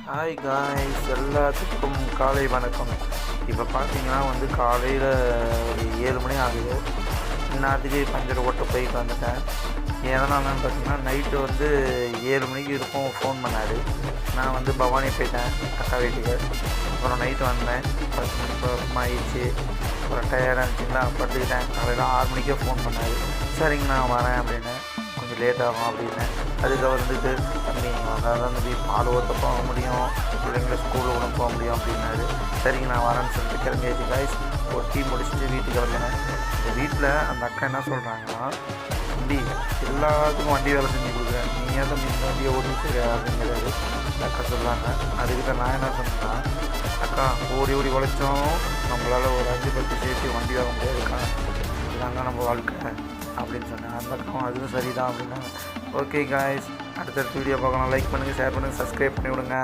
Hi guys, எல்லாத்துக்கும் காலை வணக்கம். இப்போ பார்த்தீங்கன்னா காலையில் ஒரு 7 மணி ஆகுது. இந்நேரத்துக்கு பஞ்சர் ஓட்ட போயிட்டு வந்துட்டேன். எதனாலன்னு பார்த்தீங்கன்னா நைட்டு 7 மணிக்கு இருக்கும் ஃபோன் பண்ணார். நான் பவானி போயிட்டேன் அக்கா வீட்டுக்கு. அப்புறம் நைட்டு வந்தேன் 10 மணி பக்கமாக ஆயிடுச்சு. அப்புறம் டயர்டாக இருந்துச்சுங்களா, படுத்துக்கிட்டேன். காலையில் 6 மணிக்கே ஃபோன் பண்ணார். சரிங்க நான் வரேன் அப்படின்னு. கொஞ்சம் லேட் ஆகும் அப்படின்னு. அதுக்கு அவர் தம்பி அதான் தம்பி பால் ஓட்ட போக முடியும், பிள்ளைங்களை ஸ்கூலில் கூட போக முடியும் அப்படின்னாரு. சரிங்க நான் வரேன்னு சொல்லிட்டு கிளம்பியாச்சு காய்ஸ். ஒரு டீ முடிச்சுட்டு வீட்டுக்கு வந்தேன். இந்த வீட்டில் அந்த அக்கா என்ன சொல்கிறாங்கன்னா, தம்பி எல்லாத்துக்கும் வண்டி வேலை செஞ்சு கொடுக்குறேன், நீ ஏன் தம்பி இந்த வண்டியை ஓடிட்டு அப்படிங்கிறாரு அந்த அக்கா சொல்கிறாங்க. அதுக்கிட்ட நான் என்ன சொன்னேன்னா, அக்கா ஓடி உழைச்சோம் நம்மளால் ஒரு 5-10 சேர்த்து வண்டி வாங்க முடியாதுக்கா, இதுதாங்க நம்ம வாழ்க்கை அப்படின்னு சொன்னேன். அந்த அக்காவும் அதுவும் சரிதான் அப்படின்னா. ஓகே காய்ஸ், அடுத்தடுத்த வீடியோ பார்க்கலாம். லைக் பண்ணுங்கள், ஷேர் பண்ணுங்கள், சப்ஸ்கிரைப் பண்ணி விடுங்க.